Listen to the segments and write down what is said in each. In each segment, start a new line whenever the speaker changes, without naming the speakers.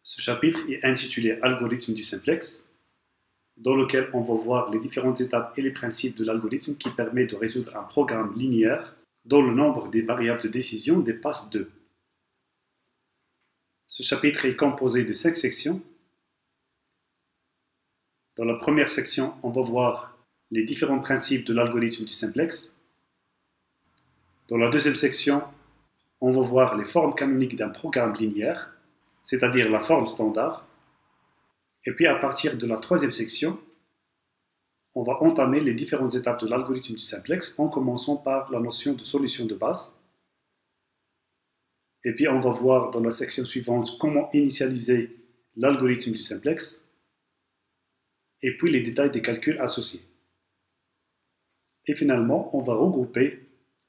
Ce chapitre est intitulé Algorithme du simplex, dans lequel on va voir les différentes étapes et les principes de l'algorithme qui permet de résoudre un programme linéaire dont le nombre des variables de décision dépasse 2. Ce chapitre est composé de 5 sections. Dans la première section, on va voir les différents principes de l'algorithme du simplex. Dans la deuxième section, on va voir les formes canoniques d'un programme linéaire, c'est-à-dire la forme standard. Et puis à partir de la troisième section, on va entamer les différentes étapes de l'algorithme du simplex en commençant par la notion de solution de base. Et puis on va voir dans la section suivante comment initialiser l'algorithme du simplex et puis les détails des calculs associés. Et finalement, on va regrouper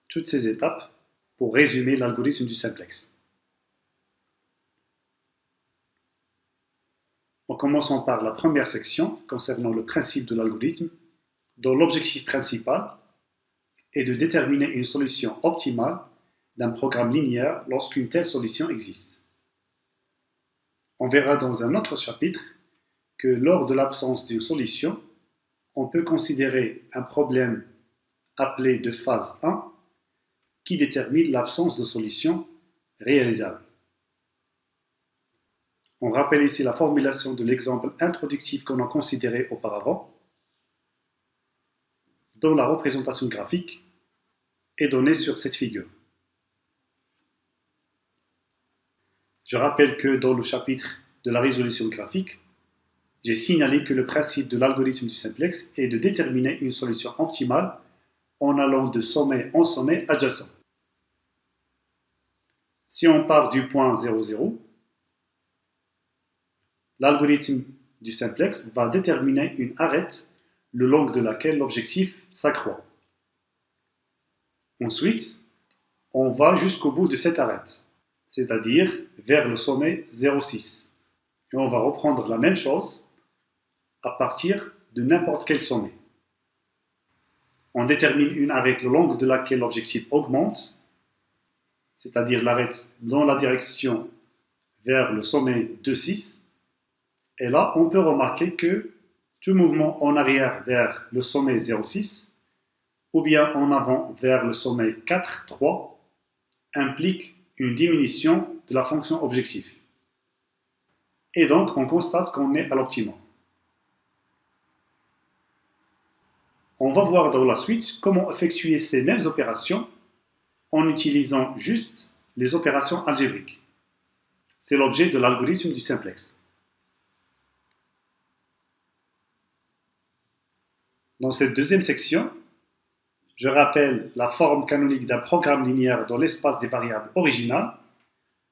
toutes ces étapes pour résumer l'algorithme du simplex. En commençant par la première section concernant le principe de l'algorithme, dont l'objectif principal est de déterminer une solution optimale d'un programme linéaire lorsqu'une telle solution existe. On verra dans un autre chapitre que lors de l'absence d'une solution, on peut considérer un problème appelé de phase 1 qui détermine l'absence de solution réalisable. On rappelle ici la formulation de l'exemple introductif qu'on a considéré auparavant, dont la représentation graphique est donnée sur cette figure. Je rappelle que dans le chapitre de la résolution graphique, j'ai signalé que le principe de l'algorithme du simplex est de déterminer une solution optimale en allant de sommet en sommet adjacent. Si on part du point 0, 0, l'algorithme du simplex va déterminer une arête le long de laquelle l'objectif s'accroît. Ensuite, on va jusqu'au bout de cette arête, c'est-à-dire vers le sommet 0,6. Et on va reprendre la même chose à partir de n'importe quel sommet. On détermine une arête le long de laquelle l'objectif augmente, c'est-à-dire l'arête dans la direction vers le sommet 2,6. Et là, on peut remarquer que tout mouvement en arrière vers le sommet 0,6 ou bien en avant vers le sommet 4,3 implique une diminution de la fonction objectif. Et donc, on constate qu'on est à l'optimum. On va voir dans la suite comment effectuer ces mêmes opérations en utilisant juste les opérations algébriques. C'est l'objet de l'algorithme du simplex. Dans cette deuxième section, je rappelle la forme canonique d'un programme linéaire dans l'espace des variables originales,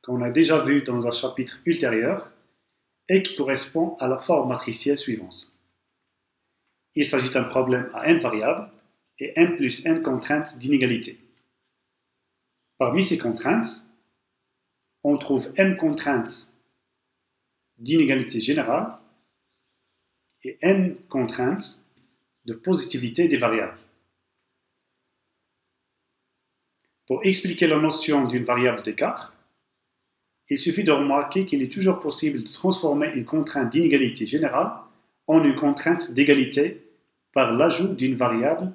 qu'on a déjà vu dans un chapitre ultérieur, et qui correspond à la forme matricielle suivante. Il s'agit d'un problème à n variables et n plus n contraintes d'inégalité. Parmi ces contraintes, on trouve n contraintes d'inégalité générale et n contraintes de positivité des variables. Pour expliquer la notion d'une variable d'écart, il suffit de remarquer qu'il est toujours possible de transformer une contrainte d'inégalité générale en une contrainte d'égalité par l'ajout d'une variable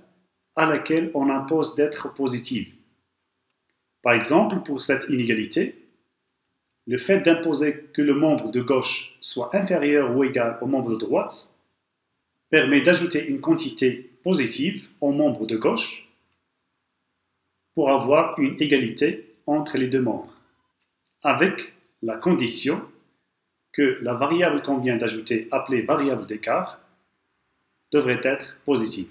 à laquelle on impose d'être positive. Par exemple, pour cette inégalité, le fait d'imposer que le membre de gauche soit inférieur ou égal au membre de droite permet d'ajouter une quantité positive au membre de gauche pour avoir une égalité entre les deux membres, avec la condition que la variable qu'on vient d'ajouter, appelée variable d'écart, devrait être positive.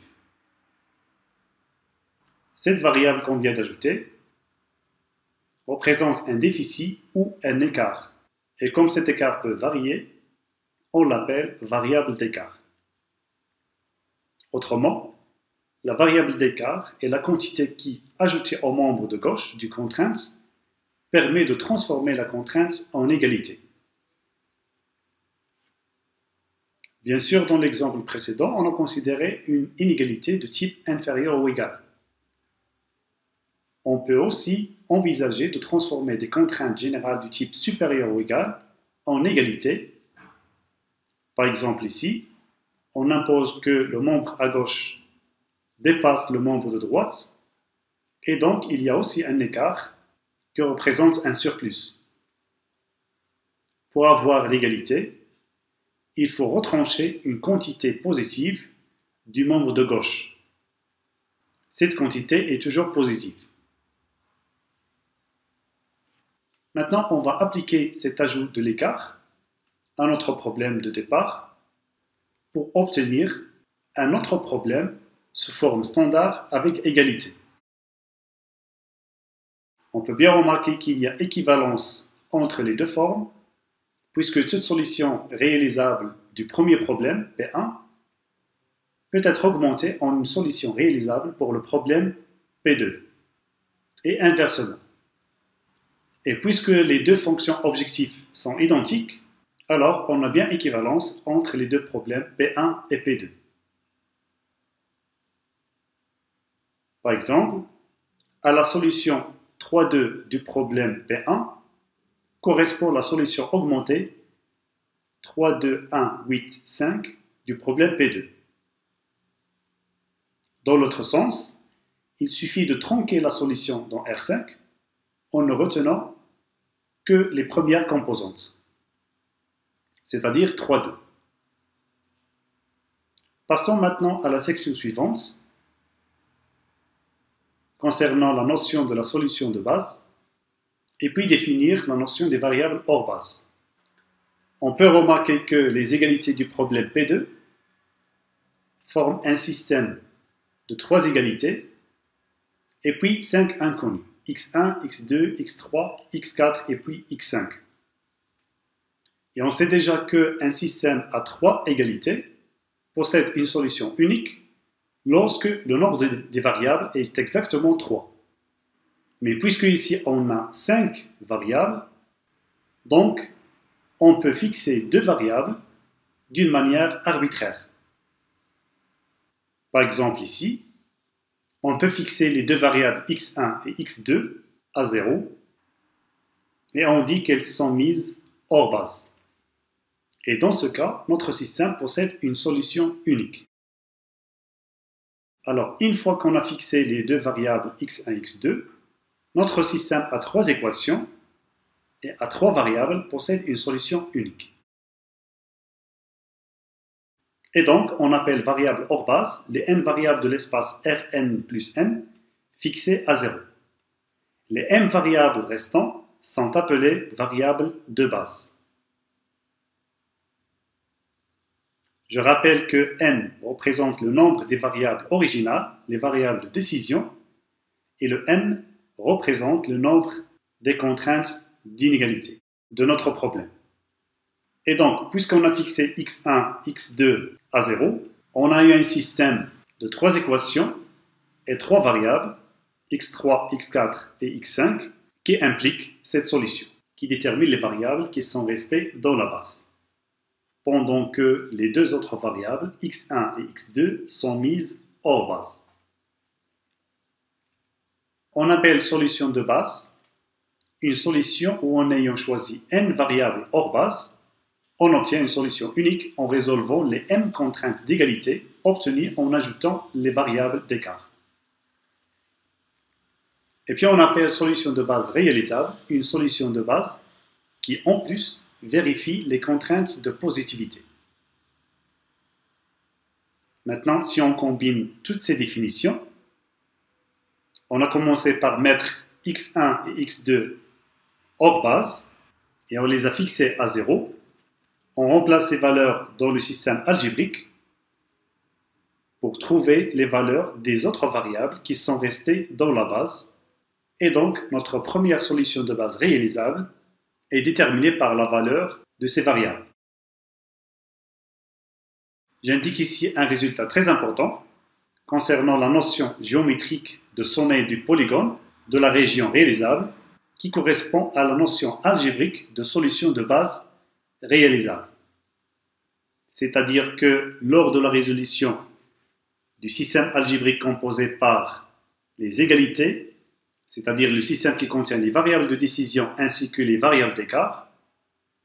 Cette variable qu'on vient d'ajouter représente un déficit ou un écart, et comme cet écart peut varier, on l'appelle variable d'écart. Autrement, la variable d'écart est la quantité qui, ajoutée au membre de gauche du contrainte, permet de transformer la contrainte en égalité. Bien sûr, dans l'exemple précédent, on a considéré une inégalité de type inférieur ou égal. On peut aussi envisager de transformer des contraintes générales du type supérieur ou égal en égalité. Par exemple ici, on impose que le membre à gauche dépasse le membre de droite, et donc il y a aussi un écart qui représente un surplus. Pour avoir l'égalité, il faut retrancher une quantité positive du membre de gauche. Cette quantité est toujours positive. Maintenant, on va appliquer cet ajout de l'écart à notre problème de départ pour obtenir un autre problème sous forme standard avec égalité. On peut bien remarquer qu'il y a équivalence entre les deux formes, puisque toute solution réalisable du premier problème, P1, peut être augmentée en une solution réalisable pour le problème P2, et inversement. Et puisque les deux fonctions objectives sont identiques, alors on a bien équivalence entre les deux problèmes P1 et P2. Par exemple, à la solution 3,2 du problème P1 correspond la solution augmentée 3,2,1,8,5 du problème P2. Dans l'autre sens, il suffit de tronquer la solution dans R5 en ne retenant que les premières composantes, c'est-à-dire 3,2. Passons maintenant à la section suivante, concernant la notion de la solution de base, et puis définir la notion des variables hors base. On peut remarquer que les égalités du problème P2 forment un système de 3 égalités, et puis 5 inconnus, x1, x2, x3, x4 et puis x5. Et on sait déjà qu'un système à 3 égalités possède une solution unique lorsque le nombre des variables est exactement 3. Mais puisque ici on a 5 variables, donc on peut fixer 2 variables d'une manière arbitraire. Par exemple ici, on peut fixer les deux variables x1 et x2 à 0 et on dit qu'elles sont mises hors base. Et dans ce cas, notre système possède une solution unique. Alors, une fois qu'on a fixé les deux variables x1 et x2, notre système à 3 équations et à 3 variables possède une solution unique. Et donc, on appelle variables hors base les n variables de l'espace Rn plus n fixées à 0. Les m variables restants sont appelées variables de base. Je rappelle que n représente le nombre des variables originales, les variables de décision, et le n représente le nombre des contraintes d'inégalité de notre problème. Et donc, puisqu'on a fixé x1, x2 à 0, on a eu un système de 3 équations et 3 variables, x3, x4 et x5, qui impliquent cette solution, qui détermine les variables qui sont restées dans la base, pendant que les deux autres variables, x1 et x2, sont mises hors base. On appelle solution de base une solution où en ayant choisi n variables hors base, on obtient une solution unique en résolvant les m contraintes d'égalité obtenues en ajoutant les variables d'écart. Et puis on appelle solution de base réalisable une solution de base qui en plus vérifie les contraintes de positivité. Maintenant, si on combine toutes ces définitions, on a commencé par mettre x1 et x2 hors base et on les a fixés à 0. On remplace ces valeurs dans le système algébrique pour trouver les valeurs des autres variables qui sont restées dans la base. Et donc, notre première solution de base réalisable est déterminée par la valeur de ces variables. J'indique ici un résultat très important concernant la notion géométrique de sommet du polygone de la région réalisable qui correspond à la notion algébrique de solution de base réalisable. C'est-à-dire que lors de la résolution du système algébrique composé par les égalités, c'est-à-dire le système qui contient les variables de décision ainsi que les variables d'écart,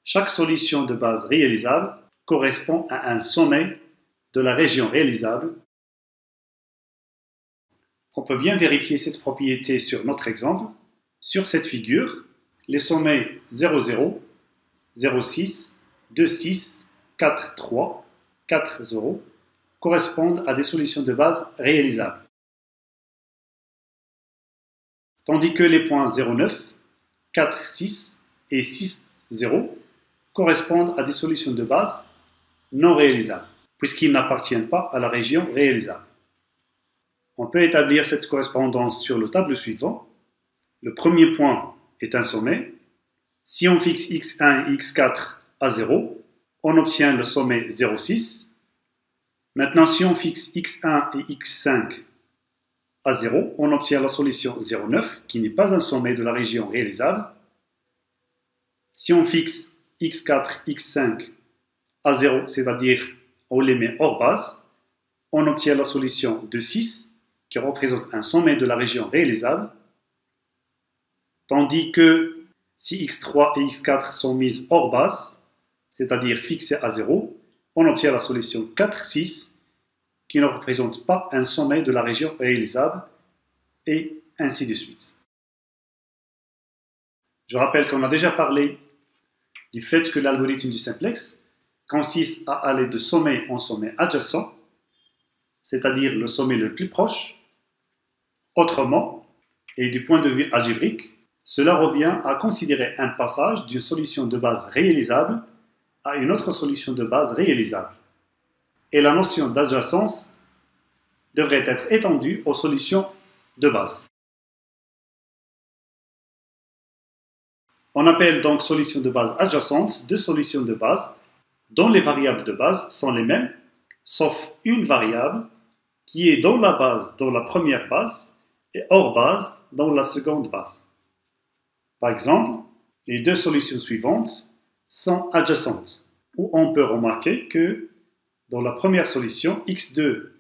Chaque solution de base réalisable correspond à un sommet de la région réalisable. On peut bien vérifier cette propriété sur notre exemple. Sur cette figure, les sommets 0, 0, 0, 6, 2, 6, 4, 3, 4, 0 correspondent à des solutions de base réalisables. Tandis que les points 0, 9, 4, 6 et 6, 0 correspondent à des solutions de base non réalisables, puisqu'ils n'appartiennent pas à la région réalisable. On peut établir cette correspondance sur le tableau suivant. Le premier point est un sommet. Si on fixe x1 et x4 à 0, on obtient le sommet 0,6. Maintenant, si on fixe x1 et x5 à 0, on obtient la solution 0,9, qui n'est pas un sommet de la région réalisable. Si on fixe x4, x5 à 0, c'est-à-dire on les met hors base, on obtient la solution 2,6, qui représente un sommet de la région réalisable. Tandis que si x3 et x4 sont mises hors base, c'est-à-dire fixées à 0, on obtient la solution 4,6, qui ne représente pas un sommet de la région réalisable, et ainsi de suite. Je rappelle qu'on a déjà parlé du fait que l'algorithme du simplex consiste à aller de sommet en sommet adjacent, c'est-à-dire le sommet le plus proche. Autrement, et du point de vue algébrique, cela revient à considérer un passage d'une solution de base réalisable à une autre solution de base réalisable. Et la notion d'adjacence devrait être étendue aux solutions de base. On appelle donc solution de base adjacente deux solutions de base dont les variables de base sont les mêmes, sauf une variable qui est dans la base dans la première base et hors base dans la seconde base. Par exemple, les deux solutions suivantes sont adjacentes, où on peut remarquer que dans la première solution, x2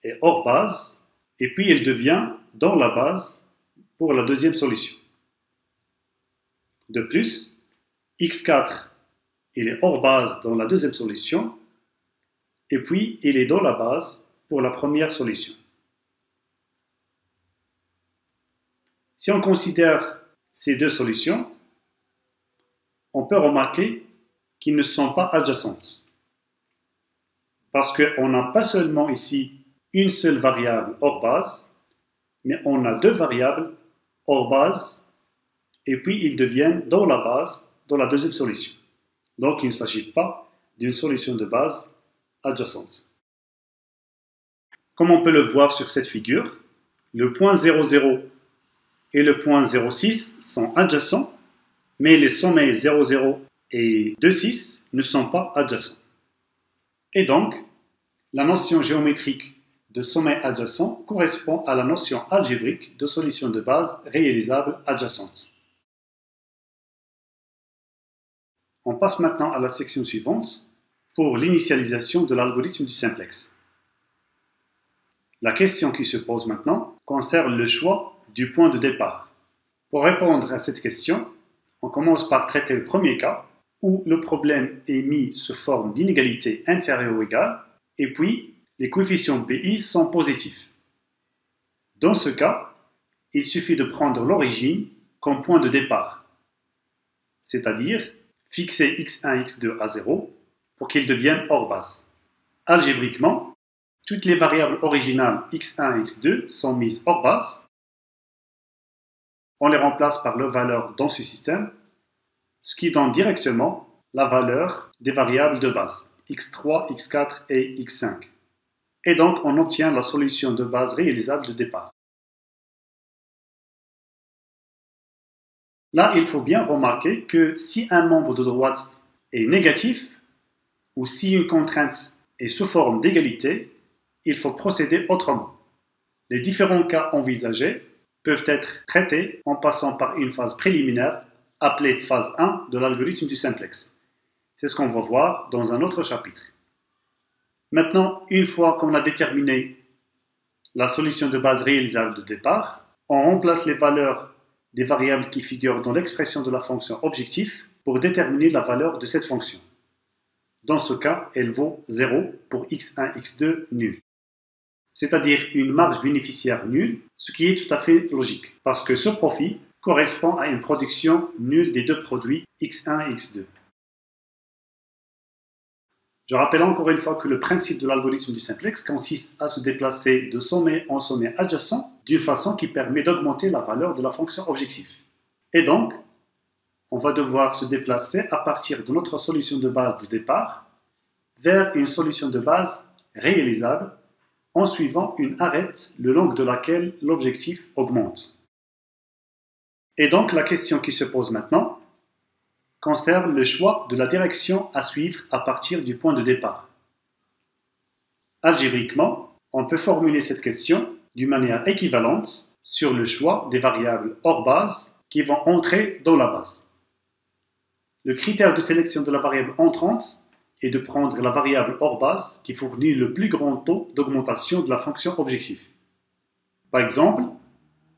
est hors base, et puis il devient dans la base pour la deuxième solution. De plus, x4 il est hors base dans la deuxième solution, et puis il est dans la base pour la première solution. Si on considère ces deux solutions, on peut remarquer qu'ils ne sont pas adjacentes. Parce qu'on n'a pas seulement ici une seule variable hors base, mais on a deux variables hors base, et puis ils deviennent dans la base, dans la deuxième solution. Donc il ne s'agit pas d'une solution de base adjacente. Comme on peut le voir sur cette figure, le point 0, 0 et le point 0,6 sont adjacents, mais les sommets 0, 0 et 2,6 ne sont pas adjacents. Et donc, la notion géométrique de sommet adjacent correspond à la notion algébrique de solution de base réalisable adjacente. On passe maintenant à la section suivante pour l'initialisation de l'algorithme du simplex. La question qui se pose maintenant concerne le choix du point de départ. Pour répondre à cette question, on commence par traiter le premier cas, où le problème est mis sous forme d'inégalité inférieure ou égale, et puis les coefficients BI sont positifs. Dans ce cas, il suffit de prendre l'origine comme point de départ, c'est-à-dire fixer x1 et x2 à 0 pour qu'ils deviennent hors base. Algébriquement, toutes les variables originales x1 et x2 sont mises hors base. On les remplace par leur valeur dans ce système, ce qui donne directement la valeur des variables de base, x3, x4 et x5. Et donc, on obtient la solution de base réalisable de départ. Là, il faut bien remarquer que si un membre de droite est négatif, ou si une contrainte est sous forme d'égalité, il faut procéder autrement. Les différents cas envisagés peuvent être traités en passant par une phase préliminaire appelée phase 1 de l'algorithme du simplex. C'est ce qu'on va voir dans un autre chapitre. Maintenant, une fois qu'on a déterminé la solution de base réalisable de départ, on remplace les valeurs des variables qui figurent dans l'expression de la fonction objectif pour déterminer la valeur de cette fonction. Dans ce cas, elle vaut 0 pour x1, x2 nul. C'est-à-dire une marge bénéficiaire nulle, ce qui est tout à fait logique, parce que ce profit correspond à une production nulle des deux produits x1 et x2. Je rappelle encore une fois que le principe de l'algorithme du simplex consiste à se déplacer de sommet en sommet adjacent d'une façon qui permet d'augmenter la valeur de la fonction objectif. Et donc, on va devoir se déplacer à partir de notre solution de base de départ vers une solution de base réalisable en suivant une arête le long de laquelle l'objectif augmente. Et donc la question qui se pose maintenant concerne le choix de la direction à suivre à partir du point de départ. Algébriquement, on peut formuler cette question d'une manière équivalente sur le choix des variables hors base qui vont entrer dans la base. Le critère de sélection de la variable entrante est de prendre la variable hors base qui fournit le plus grand taux d'augmentation de la fonction objectif. Par exemple,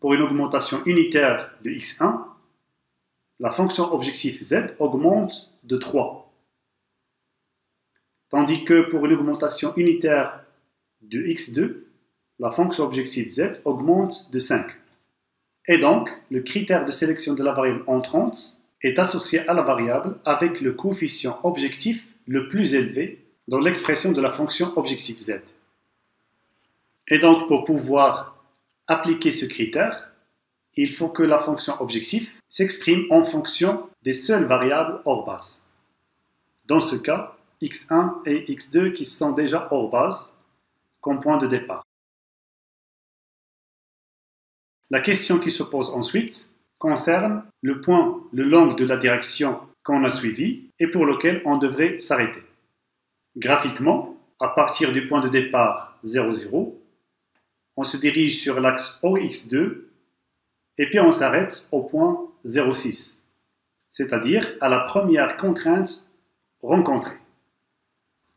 pour une augmentation unitaire de x1, la fonction objectif z augmente de 3. Tandis que pour une augmentation unitaire de x2, la fonction objectif z augmente de 5. Et donc, le critère de sélection de la variable entrante est associé à la variable avec le coefficient objectif le plus élevé dans l'expression de la fonction objectif z. Et donc, pour pouvoir appliquer ce critère, il faut que la fonction objectif s'exprime en fonction des seules variables hors base. Dans ce cas, x1 et x2 qui sont déjà hors base comme point de départ. La question qui se pose ensuite concerne le point le long de la direction qu'on a suivi et pour lequel on devrait s'arrêter. Graphiquement, à partir du point de départ 0, 0, on se dirige sur l'axe OX2 et puis on s'arrête au point 0,6, c'est-à-dire à la première contrainte rencontrée.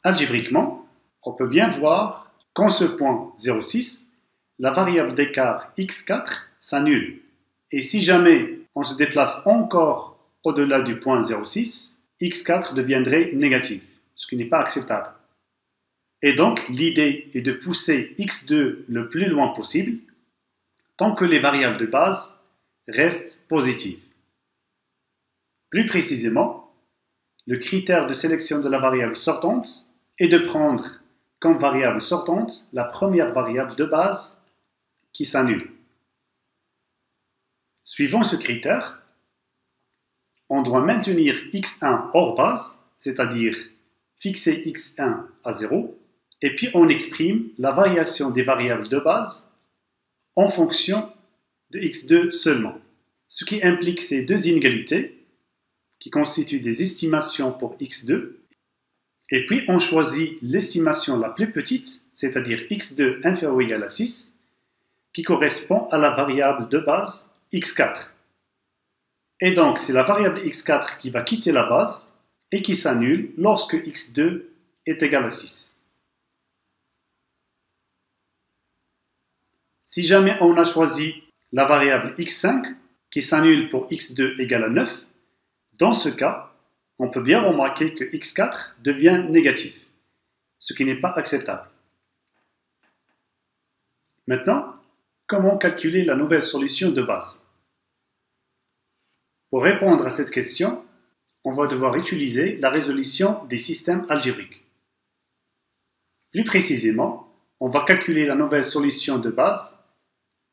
Algébriquement, on peut bien voir qu'en ce point 0,6, la variable d'écart x4 s'annule. Et si jamais on se déplace encore au-delà du point 0,6, x4 deviendrait négatif, ce qui n'est pas acceptable. Et donc, l'idée est de pousser x2 le plus loin possible, tant que les variables de base restent positives. Plus précisément, le critère de sélection de la variable sortante est de prendre comme variable sortante la première variable de base qui s'annule. Suivant ce critère, on doit maintenir x1 hors base, c'est-à-dire fixer x1 à 0, et puis on exprime la variation des variables de base en fonction de x2 seulement. Ce qui implique ces deux inégalités, qui constituent des estimations pour x2, et puis on choisit l'estimation la plus petite, c'est-à-dire x2 inférieur ou égal à 6, qui correspond à la variable de base x4. Et donc, c'est la variable x4 qui va quitter la base et qui s'annule lorsque x2 est égal à 6. Si jamais on a choisi la variable x5 qui s'annule pour x2 égal à 9, dans ce cas, on peut bien remarquer que x4 devient négatif, ce qui n'est pas acceptable. Maintenant, comment calculer la nouvelle solution de base? Pour répondre à cette question, on va devoir utiliser la résolution des systèmes algébriques. Plus précisément, on va calculer la nouvelle solution de base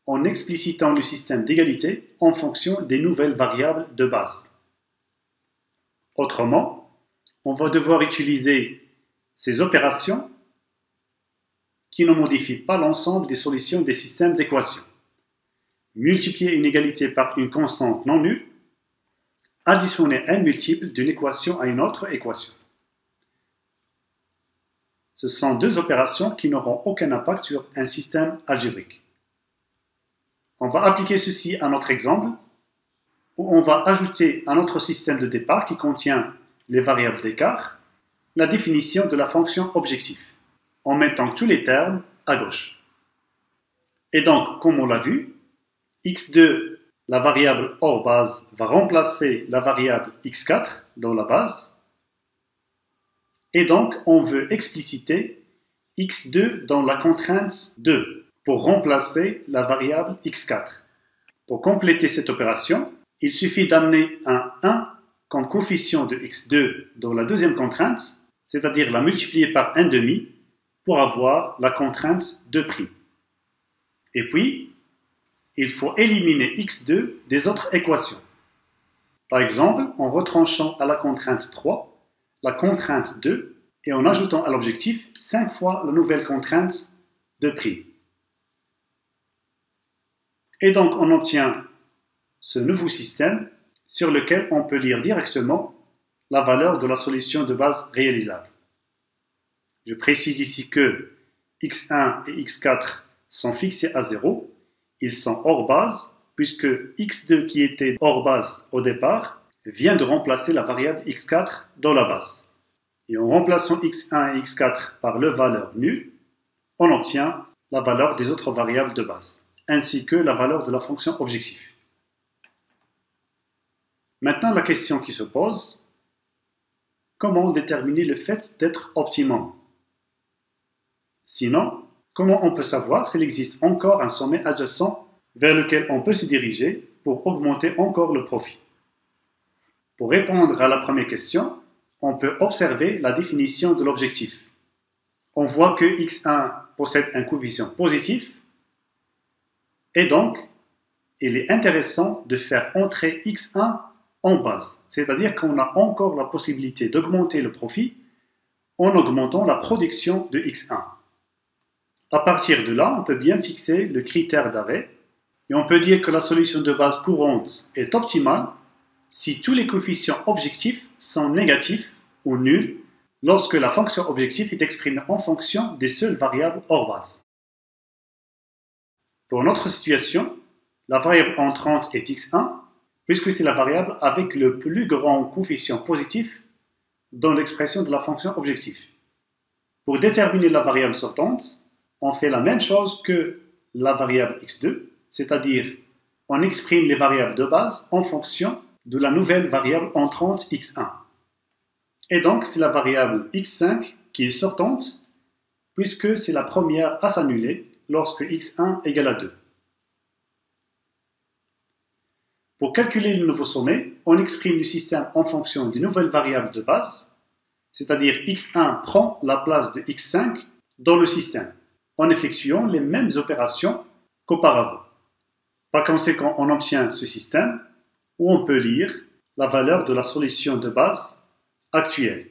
en explicitant le système d'égalité en fonction des nouvelles variables de base. Autrement, on va devoir utiliser ces opérations qui ne modifient pas l'ensemble des solutions des systèmes d'équations. Multiplier une égalité par une constante non nulle, additionner un multiple d'une équation à une autre équation. Ce sont deux opérations qui n'auront aucun impact sur un système algébrique. On va appliquer ceci à notre exemple, où on va ajouter à notre système de départ qui contient les variables d'écart, la définition de la fonction objectif, en mettant tous les termes à gauche. Et donc, comme on l'a vu, x2, la variable hors base va remplacer la variable x4 dans la base. Et donc, on veut expliciter x2 dans la contrainte 2 pour remplacer la variable x4. Pour compléter cette opération, il suffit d'amener un 1 comme coefficient de x2 dans la deuxième contrainte, c'est-à-dire la multiplier par 1,5 pour avoir la contrainte 2'. Et puis, il faut éliminer x2 des autres équations. Par exemple, en retranchant à la contrainte 3, la contrainte 2, et en ajoutant à l'objectif 5 fois la nouvelle contrainte 2'. Et donc, on obtient ce nouveau système sur lequel on peut lire directement la valeur de la solution de base réalisable. Je précise ici que x1 et x4 sont fixés à 0, ils sont hors base, puisque x2 qui était hors base au départ vient de remplacer la variable x4 dans la base. Et en remplaçant x1 et x4 par leur valeur nulle, on obtient la valeur des autres variables de base, ainsi que la valeur de la fonction objectif. Maintenant, la question qui se pose, comment déterminer le fait d'être optimum? Sinon, comment on peut savoir s'il existe encore un sommet adjacent vers lequel on peut se diriger pour augmenter encore le profit? Pour répondre à la première question, on peut observer la définition de l'objectif. On voit que x1 possède un coefficient positif et donc il est intéressant de faire entrer x1 en base, c'est-à-dire qu'on a encore la possibilité d'augmenter le profit en augmentant la production de x1. À partir de là, on peut bien fixer le critère d'arrêt et on peut dire que la solution de base courante est optimale si tous les coefficients objectifs sont négatifs ou nuls lorsque la fonction objectif est exprimée en fonction des seules variables hors base. Pour notre situation, la variable entrante est x1 puisque c'est la variable avec le plus grand coefficient positif dans l'expression de la fonction objectif. Pour déterminer la variable sortante, on fait la même chose que la variable x2, c'est-à-dire on exprime les variables de base en fonction de la nouvelle variable entrante x1. Et donc c'est la variable x5 qui est sortante puisque c'est la première à s'annuler lorsque x1 égale à 2. Pour calculer le nouveau sommet, on exprime le système en fonction des nouvelles variables de base, c'est-à-dire x1 prend la place de x5 dans le système, en effectuant les mêmes opérations qu'auparavant. Par conséquent, on obtient ce système où on peut lire la valeur de la solution de base actuelle.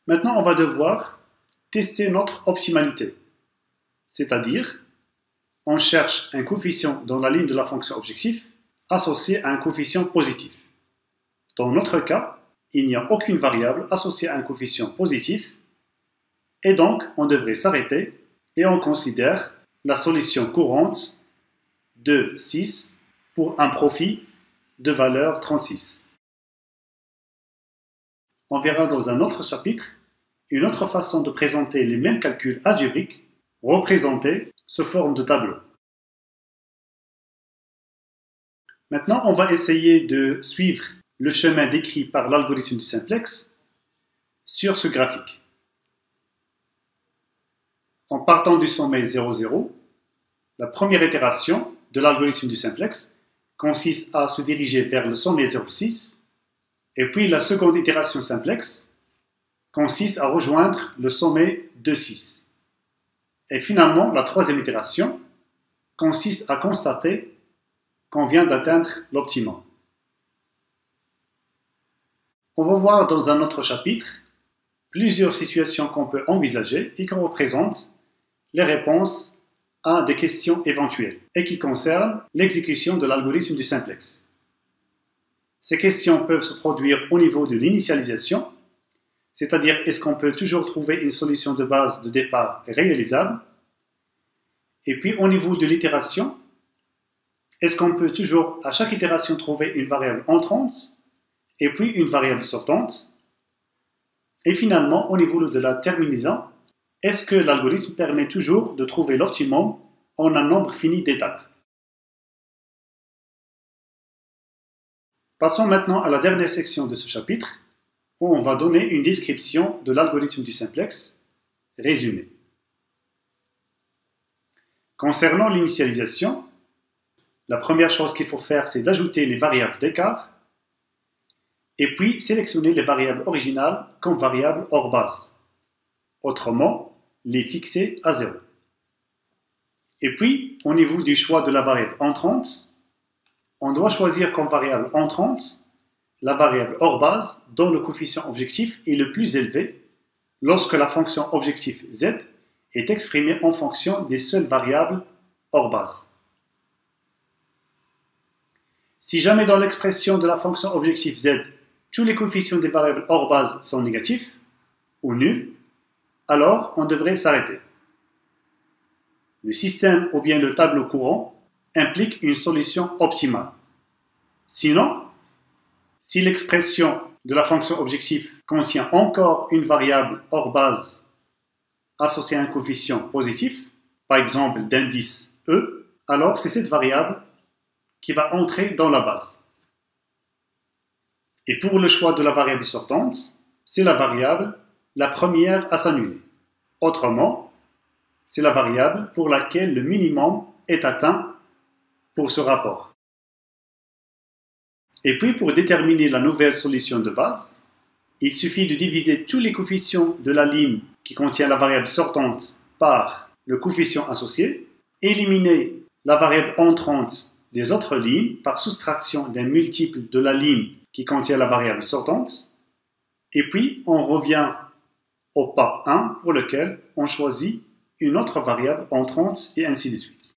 Maintenant, on va devoir tester notre optimalité, c'est-à-dire on cherche un coefficient dans la ligne de la fonction objectif associé à un coefficient positif. Dans notre cas, il n'y a aucune variable associée à un coefficient positif et donc on devrait s'arrêter et on considère la solution courante de 6 pour un profit de valeur 36. On verra dans un autre chapitre une autre façon de présenter les mêmes calculs algébriques représentés sous forme de tableau. Maintenant, on va essayer de suivre le chemin décrit par l'algorithme du simplex sur ce graphique. En partant du sommet 0,0, la première itération de l'algorithme du simplex consiste à se diriger vers le sommet 0,6 et puis la seconde itération simplex consiste à rejoindre le sommet 2,6. Et finalement, la troisième itération consiste à constater qu'on vient d'atteindre l'optimum. On va voir dans un autre chapitre plusieurs situations qu'on peut envisager et qui représentent les réponses à des questions éventuelles et qui concernent l'exécution de l'algorithme du simplex. Ces questions peuvent se produire au niveau de l'initialisation, c'est-à-dire est-ce qu'on peut toujours trouver une solution de base de départ réalisable, et puis au niveau de l'itération, est-ce qu'on peut toujours à chaque itération trouver une variable entrante et puis une variable sortante, et finalement au niveau de la terminaison, est-ce que l'algorithme permet toujours de trouver l'optimum en un nombre fini d'étapes. Passons maintenant à la dernière section de ce chapitre, où on va donner une description de l'algorithme du simplex résumé. Concernant l'initialisation, la première chose qu'il faut faire, c'est d'ajouter les variables d'écart et puis sélectionner les variables originales comme variables hors base. Autrement, les fixer à 0. Et puis, au niveau du choix de la variable entrante, on doit choisir comme variable entrante la variable hors base dont le coefficient objectif est le plus élevé lorsque la fonction objectif z est exprimée en fonction des seules variables hors base. Si jamais dans l'expression de la fonction objectif z, tous les coefficients des variables hors base sont négatifs ou nuls, alors on devrait s'arrêter. Le système ou bien le tableau courant implique une solution optimale. Sinon, si l'expression de la fonction objectif contient encore une variable hors base associée à un coefficient positif, par exemple d'indice E, alors c'est cette variable qui va entrer dans la base. Et pour le choix de la variable sortante, c'est la variable la première à s'annuler. Autrement, c'est la variable pour laquelle le minimum est atteint pour ce rapport. Et puis pour déterminer la nouvelle solution de base, il suffit de diviser tous les coefficients de la ligne qui contient la variable sortante par le coefficient associé, éliminer la variable entrante des autres lignes par soustraction d'un multiple de la ligne qui contient la variable sortante, et puis on revient au pas 1 pour lequel on choisit une autre variable entrante et ainsi de suite.